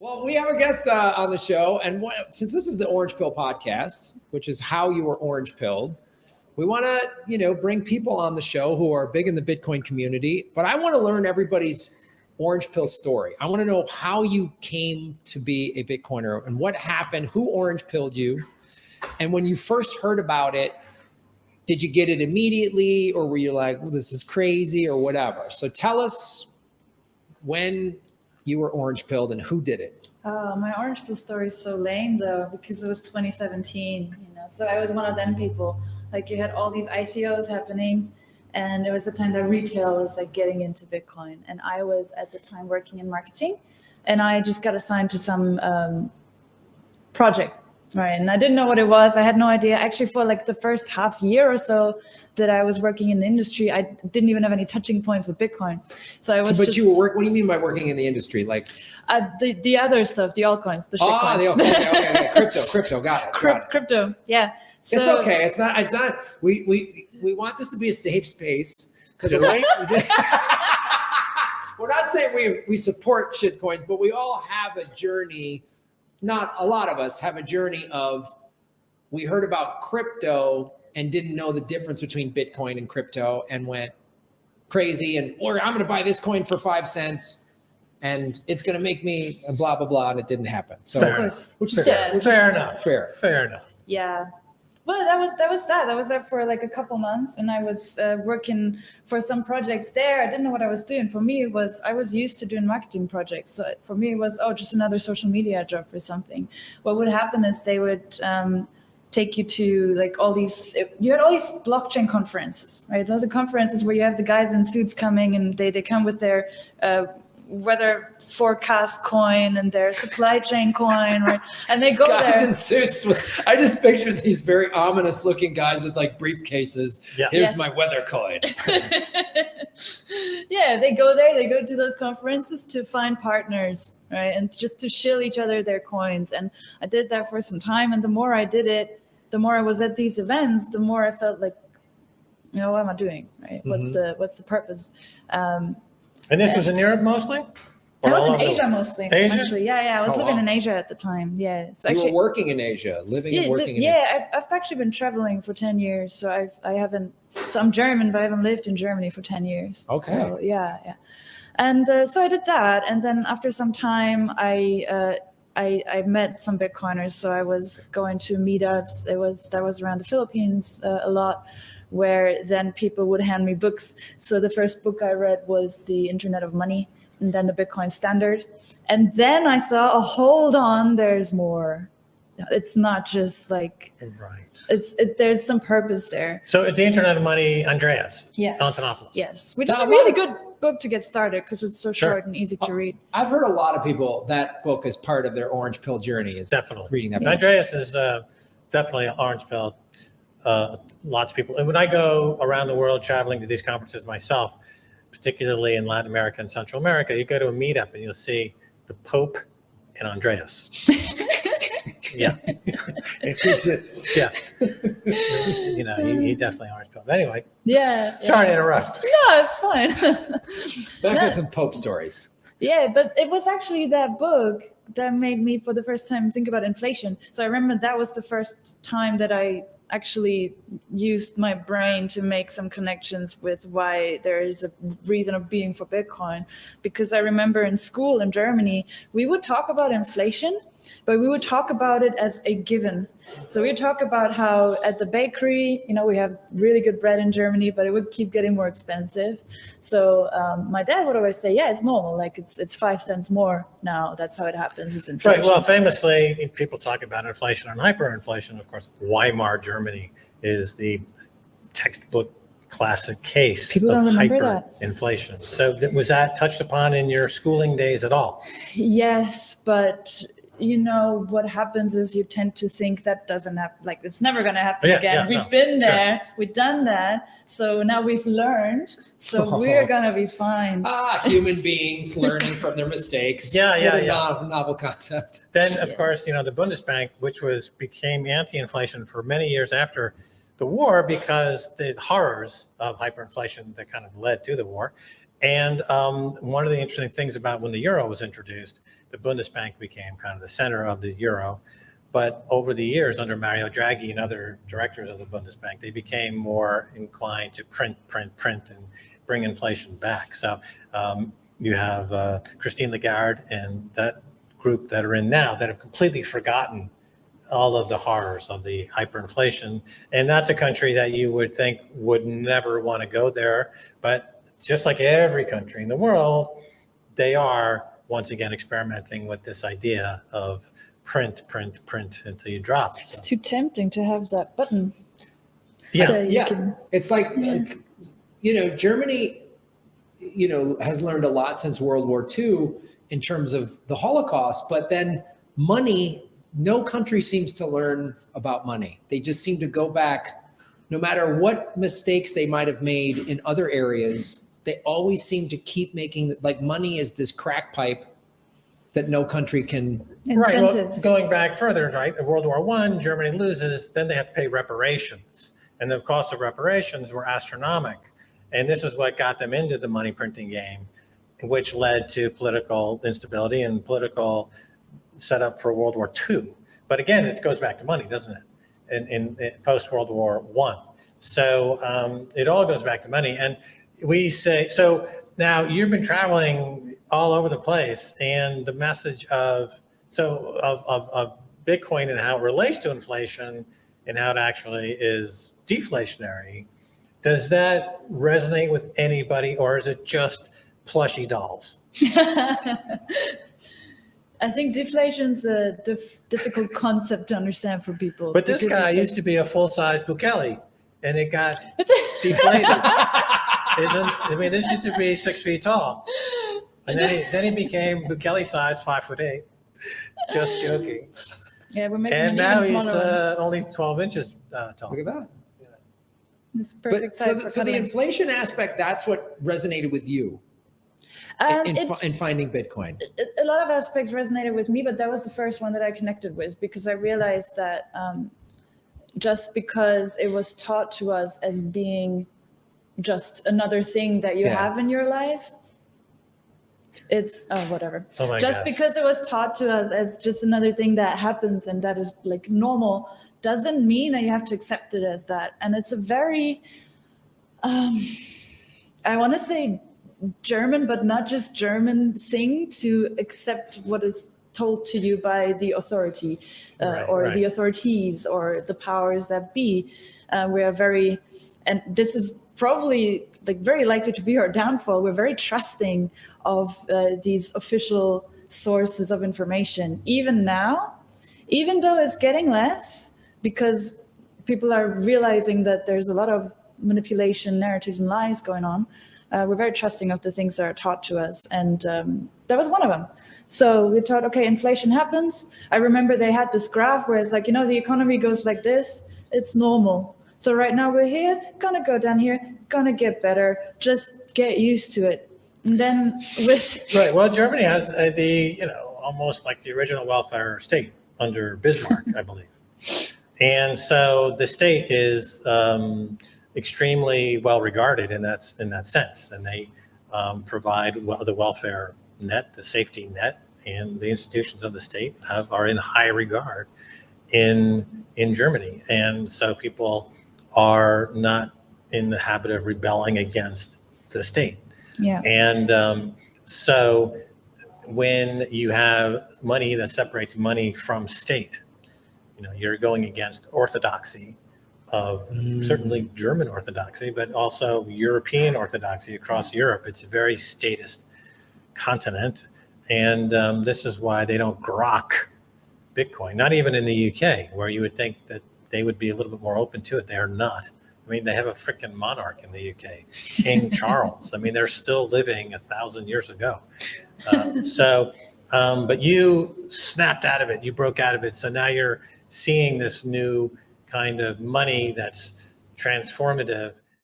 Well, we have a guest on the show, and since this is the Orange Pill podcast, which is how you were orange pilled, we want to, bring people on the show who are big in the Bitcoin community. But I want to learn everybody's orange pill story. I want to know how you came to be a Bitcoiner and what happened, who orange pilled you, and when you first heard about it, did you get it immediately, or were you like, well, this is crazy, or whatever? So tell us when you were orange pilled and who did it. My orange pill story is so lame though, because it was 2017, so I was one of them people. Like, you had all these ICOs happening, and it was a time that retail was like getting into Bitcoin, and I was at the time working in marketing, and I just got assigned to some project. Right, and I didn't know what it was. I had no idea. Actually, for like the first half year or so that I was working in the industry, I didn't even have any touching points with Bitcoin. So I was. But you were what do you mean by working in the industry? Like the other stuff, the altcoins, the shitcoins. Okay. Crypto, got it. Crypto, yeah. So, it's okay. It's not. We want this to be a safe space because we're not saying we support shitcoins, but we all have a journey. Not a lot of us have a journey of, we heard about crypto and didn't know the difference between Bitcoin and crypto and went crazy or I'm going to buy this coin for 5 cents and it's going to make me blah, blah, blah. And it didn't happen. So, which is fair enough. Fair enough. Yeah. Well, that was that. I was there for like a couple months, and I was working for some projects there. I didn't know what I was doing. For me, I was used to doing marketing projects. So for me, it was, just another social media job or something. What would happen is they would take you to like you had all these blockchain conferences, right? Those are conferences where you have the guys in suits coming, and they come with their weather forecast coin and their supply chain coin, right? And they go guys there in suits I just pictured these very ominous looking guys with like briefcases. Yeah. Here's my weather coin. Yeah, they go there, they go to those conferences to find partners, right? And just to shill each other their coins. And I did that for some time, and the more I did it, the more I was at these events, the more I felt like, what am I doing, right? Mm-hmm. What's the purpose? And this was in Europe mostly? I was in Asia mostly. Asia? Actually, yeah. I was living in Asia at the time. Yeah. So you were working in Asia, living and working in Asia. Yeah, I've actually been traveling for 10 years. So I haven't. So I'm German, but I haven't lived in Germany for 10 years. Okay. So, yeah. And so I did that, and then after some time, I met some Bitcoiners. So I was going to meetups. That was around the Philippines a lot, where then people would hand me books. So the first book I read was The Internet of Money, and then the Bitcoin Standard. And then I saw, hold on, there's more. It's not just like, there's some purpose there. So at The Internet of Money, Andreas Yes. Antonopoulos. Yes, which is a really good book to get started because it's so short and easy to read. I've heard a lot of people, that book is part of their orange pill journey, is definitely reading that book. Andreas is definitely an orange pill. Lots of people. And when I go around the world traveling to these conferences myself, particularly in Latin America and Central America, you go to a meetup and you'll see the Pope and Andreas. Yeah. He definitely orange pill. But anyway. Yeah. Sorry to interrupt. No, it's fine. Back to some Pope stories. Yeah, but it was actually that book that made me, for the first time, think about inflation. So I remember that was the first time that I actually used my brain to make some connections with why there is a reason of being for Bitcoin. Because I remember in school in Germany, we would talk about inflation, but we would talk about it as a given. So we talk about how at the bakery, we have really good bread in Germany, but it would keep getting more expensive. So my dad would always say, yeah, it's normal. Like it's 5 cents more now. That's how it happens. It's inflation. Right. Well, famously, people talk about inflation and hyperinflation. Of course, Weimar Germany is the textbook classic case People of don't remember that. hyperinflation. So was that touched upon in your schooling days at all? Yes, but what happens is you tend to think that doesn't happen, like it's never going to happen again. We've been there, we've done that. So now we've learned. So we're going to be fine. Human beings learning from their mistakes. Novel concept. Then, of course, the Bundesbank, which became anti-inflation for many years after the war, because the horrors of hyperinflation that kind of led to the war, And one of the interesting things about when the euro was introduced, the Bundesbank became kind of the center of the euro. But over the years, under Mario Draghi and other directors of the Bundesbank, they became more inclined to print, and bring inflation back. So you have Christine Lagarde and that group that are in now that have completely forgotten all of the horrors of the hyperinflation. And that's a country that you would think would never want to go there. But just like every country in the world, they are once again experimenting with this idea of print until you drop. It's too tempting to have that button. Yeah. It's like, Germany, has learned a lot since World War II in terms of the Holocaust, but then money, no country seems to learn about money. They just seem to go back, no matter what mistakes they might have made in other areas, they always seem to keep making, like, money is this crack pipe that no country can. Right. Well, going back further, right? In World War I, Germany loses, then they have to pay reparations. And the cost of reparations were astronomical. And this is what got them into the money printing game, which led to political instability and political setup for World War II. But again, it goes back to money, doesn't it? In post World War I. So it all goes back to money. And we say, so now you've been traveling all over the place, and the message of Bitcoin and how it relates to inflation and how it actually is deflationary, does that resonate with anybody, or is it just plushy dolls? I think deflation's a difficult concept to understand for people. But this guy used to be a full-size Bukele, and it got deflated. This used to be 6 feet tall. And then he became Bukele size, 5'8". Just joking. Yeah, we're making and an now even he's smaller one. only 12 inches tall. Look at that. It's perfect But size for so the cuddling. inflation aspect, that's what resonated with you in finding Bitcoin. A lot of aspects resonated with me, but that was the first one that I connected with, because I realized that just because it was taught to us as being just another thing that you have in your life, it's whatever. Oh my just gosh. Because it was taught to us as just another thing that happens and that is like normal doesn't mean that you have to accept it as that. And it's a very I want to say German, but not just German thing to accept what is told to you by the authority the authorities or the powers that be. We are very, and this is probably like very likely to be our downfall. We're very trusting of these official sources of information. Even now, even though it's getting less, because people are realizing that there's a lot of manipulation, narratives, and lies going on. We're very trusting of the things that are taught to us. And that was one of them. So we thought, okay, inflation happens. I remember they had this graph where it's like, the economy goes like this. It's normal. So right now we're here, gonna go down here, gonna get better. Just get used to it. And then with... Right, well, Germany has almost like the original welfare state under Bismarck, I believe. And so the state is extremely well regarded in that sense, and they provide the welfare net, the safety net, and the institutions of the state are in high regard in Germany, and so people are not in the habit of rebelling against the state. Yeah. And so when you have money that separates money from state, you're going against orthodoxy of certainly German orthodoxy, but also European orthodoxy across Europe. It's a very statist continent. And this is why they don't grok Bitcoin, not even in the UK, where you would think that they would be a little bit more open to it. They are not. I mean, they have a freaking monarch in the UK, King Charles. I mean, they're still living 1,000 years ago. But you snapped out of it. You broke out of it. So now you're seeing this new kind of money that's transformative